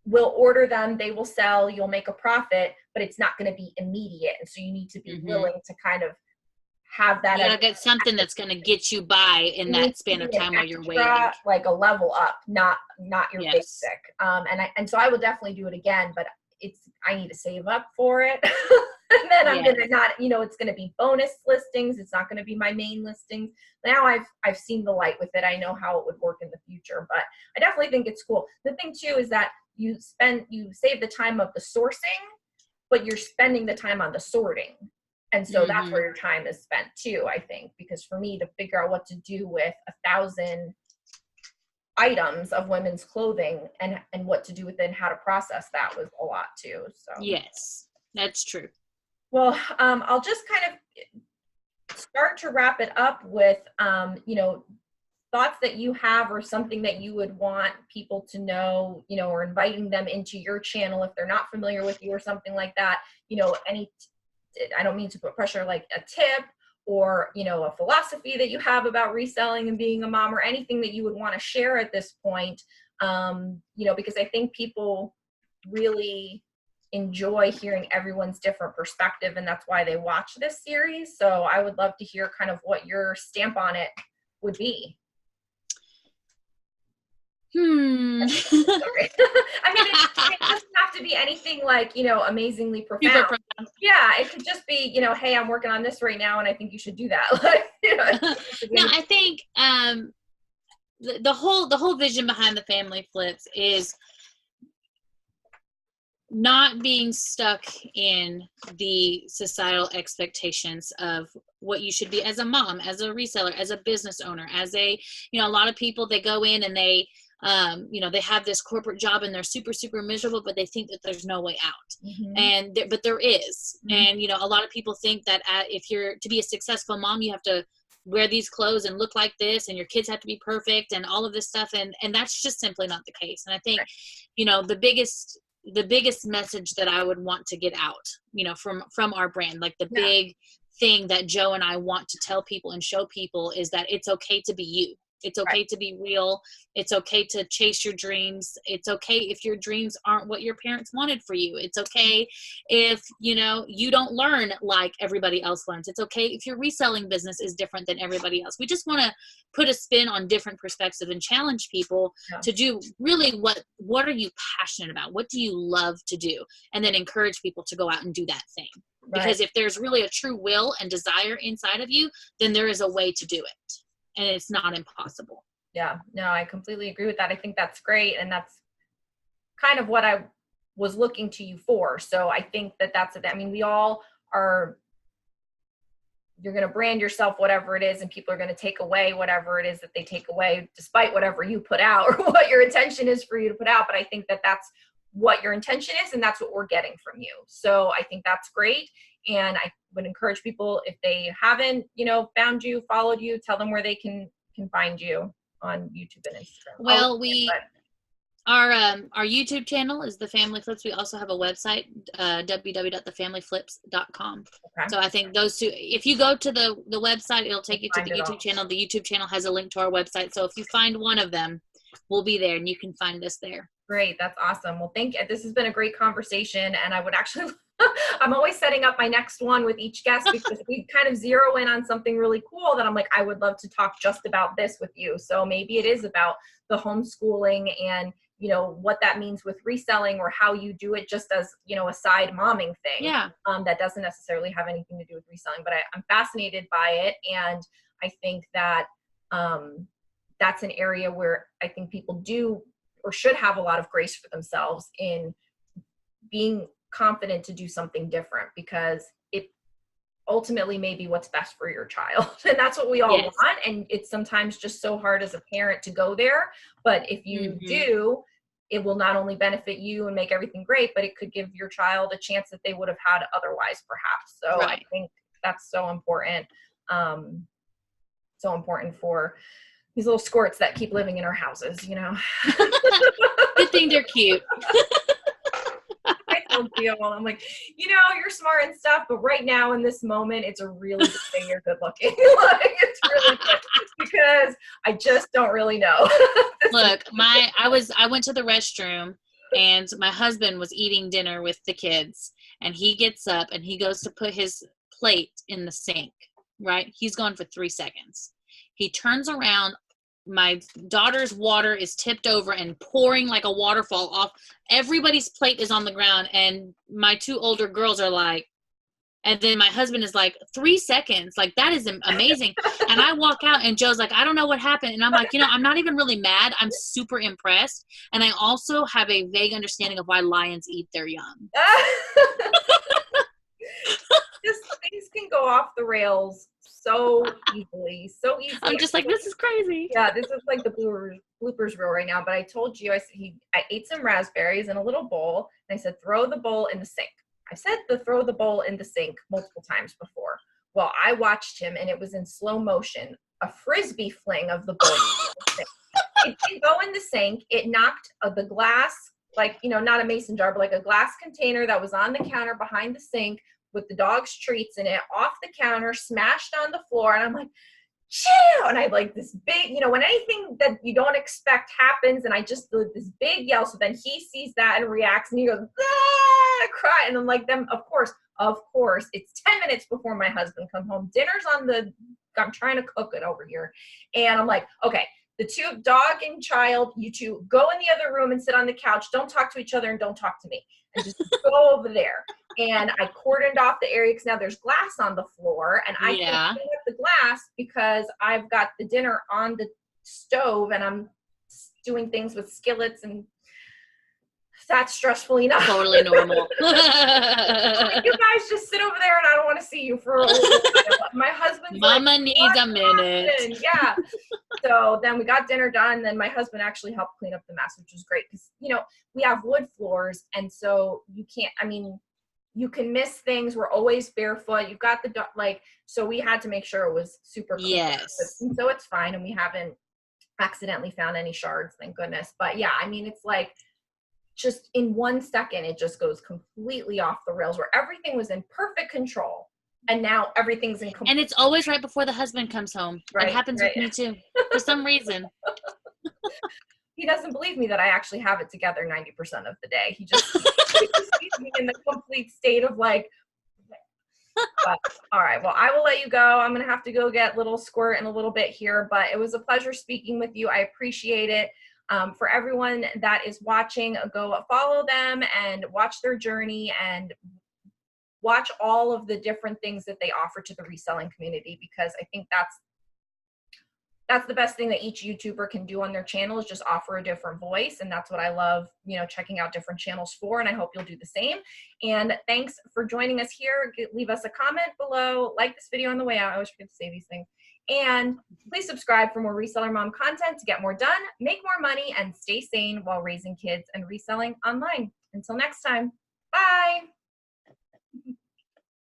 will order them, they will sell, you'll make a profit, but it's not going to be immediate. And so you need to be willing to kind of have that. You gotta get something that's going to get you by in that span of time while you're waiting. Like a level up, not your basic. And so I will definitely do it again, but I need to save up for it. And then I'm gonna not, it's gonna be bonus listings. It's not gonna be my main listings. Now I've seen the light with it. I know how it would work in the future, but I definitely think it's cool. The thing too is that you save the time of the sourcing, but you're spending the time on the sorting. And so that's where your time is spent too, I think, because for me to figure out what to do with 1,000 items of women's clothing and what to do with it and how to process that was a lot too. So yes, that's true. Well, I'll just kind of start to wrap it up with, thoughts that you have or something that you would want people to know, or inviting them into your channel if they're not familiar with you or something like that. I don't mean to put pressure, like a tip or, a philosophy that you have about reselling and being a mom, or anything that you would want to share at this point, because I think people really enjoy hearing everyone's different perspective, and that's why they watch this series. So I would love to hear kind of what your stamp on it would be. I mean, it doesn't have to be anything like, amazingly profound. Yeah, it could just be, hey, I'm working on this right now and I think you should do that. No, I think the whole vision behind the Family Flips is not being stuck in the societal expectations of what you should be as a mom, as a reseller, as a business owner, as a lot of people, they go in and they they have this corporate job and they're super, super miserable, but they think that there's no way out. But there is. And, a lot of people think that if you're to be a successful mom, you have to wear these clothes and look like this, and your kids have to be perfect and all of this stuff. And that's just simply not the case. And I think, the biggest message that I would want to get out, from our brand, like the big thing that Joe and I want to tell people and show people, is that it's okay to be you. It's okay to be real. It's okay to chase your dreams. It's okay if your dreams aren't what your parents wanted for you. It's okay if, you know, you don't learn like everybody else learns. It's okay if your reselling business is different than everybody else. We just want to put a spin on different perspectives and challenge people to do really what are you passionate about? What do you love to do? And then encourage people to go out and do that thing. Because if there's really a true will and desire inside of you, then there is a way to do it. And it's not impossible. Yeah, no, I completely agree with that. I think that's great. And that's kind of what I was looking to you for. So I think that that's it. I mean, we all are, you're going to brand yourself, whatever it is, and people are going to take away whatever it is that they take away, despite whatever you put out or what your intention is for you to put out. But I think that that's what your intention is, and that's what we're getting from you. So I think that's great. And I would encourage people, if they haven't, you know, found you, followed you, tell them where they can find you on YouTube and Instagram. Well, our YouTube channel is The Family Flips. We also have a website, www.thefamilyflips.com. Okay. So I think those two, if you go to the website, it'll take you to the YouTube channel. The YouTube channel has a link to our website. So if you find one of them, we'll be there and you can find us there. Great. That's awesome. Well, thank you. This has been a great conversation, and I would actually, I'm always setting up my next one with each guest because we kind of zero in on something really cool that I'm like, I would love to talk just about this with you. So maybe it is about the homeschooling and, you know, what that means with reselling, or how you do it just as, you know, a side momming thing. Yeah. That doesn't necessarily have anything to do with reselling, but I'm fascinated by it. And I think that that's an area where I think people do or should have a lot of grace for themselves in being confident to do something different, because it ultimately may be what's best for your child. And that's what we all want. And it's sometimes just so hard as a parent to go there. But if you do, it will not only benefit you and make everything great, but it could give your child a chance that they would have had otherwise, perhaps. So I think that's so important. So important for these little squirts that keep living in our houses, you know. Good thing they're cute. I told you, I'm like, you know, you're smart and stuff, but right now in this moment, it's a really good thing you're good looking. Like, it's really good, because I just don't really know. Look, I went to the restroom, and my husband was eating dinner with the kids, and he gets up and he goes to put his plate in the sink, right? He's gone for 3 seconds. He turns around. My daughter's water is tipped over and pouring like a waterfall off. Everybody's plate is on the ground, and my 2 older girls are like, and then my husband is like, 3 seconds. Like, that is amazing. And I walk out, and Joe's like, I don't know what happened. And I'm like, you know, I'm not even really mad. I'm super impressed. And I also have a vague understanding of why lions eat their young. Just things can go off the rails so easily. I'm just like, this is crazy. Yeah, this is like the bloopers reel right now. But I told you, I ate some raspberries in a little bowl, and I said, throw the bowl in the sink. I said throw the bowl in the sink multiple times before. Well, I watched him, and it was in slow motion, a frisbee fling of the bowl. It didn't go in the sink. It knocked the glass, like, you know, not a mason jar, but like a glass container that was on the counter behind the sink with the dog's treats in it, off the counter, smashed on the floor. And I'm like, chill. And I like this big, you know, when anything that you don't expect happens, and I just did this big yell. So then he sees that and reacts, and he goes, ah, cry. And I'm like, of course, it's 10 minutes before my husband comes home. Dinner's I'm trying to cook it over here. And I'm like, okay, the 2, dog and child, you 2 go in the other room and sit on the couch. Don't talk to each other, and don't talk to me. And just go over there. And I cordoned off the area because now there's glass on the floor, and I can't clean up the glass because I've got the dinner on the stove, and I'm doing things with skillets, and that's stressful enough. Totally normal. You guys just sit over there, and I don't want to see you for a little while. My husband's Mama like, needs a minute. Yeah. So then we got dinner done, and then my husband actually helped clean up the mess, which was great because, you know, we have wood floors, and so you can't, I mean, you can miss things. We're always barefoot. You've got the so we had to make sure it was super clean. Yes. And so it's fine, and we haven't accidentally found any shards, thank goodness. But yeah, I mean, it's like just in 1 second, it just goes completely off the rails, where everything was in perfect control, and now everything's in complete. And it's always right before the husband comes home. Right, it happens with me too. for some reason. He doesn't believe me that I actually have it together 90% of the day. He just sees me in the complete state of like, but, all right, well, I will let you go. I'm going to have to go get little Squirt in a little bit here, but it was a pleasure speaking with you. I appreciate it. For everyone that is watching, go follow them and watch their journey and watch all of the different things that they offer to the reselling community, because I think that's the best thing that each YouTuber can do on their channel, is just offer a different voice. And that's what I love, checking out different channels for. And I hope you'll do the same. And thanks for joining us here. Leave us a comment below, like this video on the way out. I always forget to say these things. And please subscribe for more Reseller Mom content to get more done, make more money, and stay sane while raising kids and reselling online. Until next time, bye.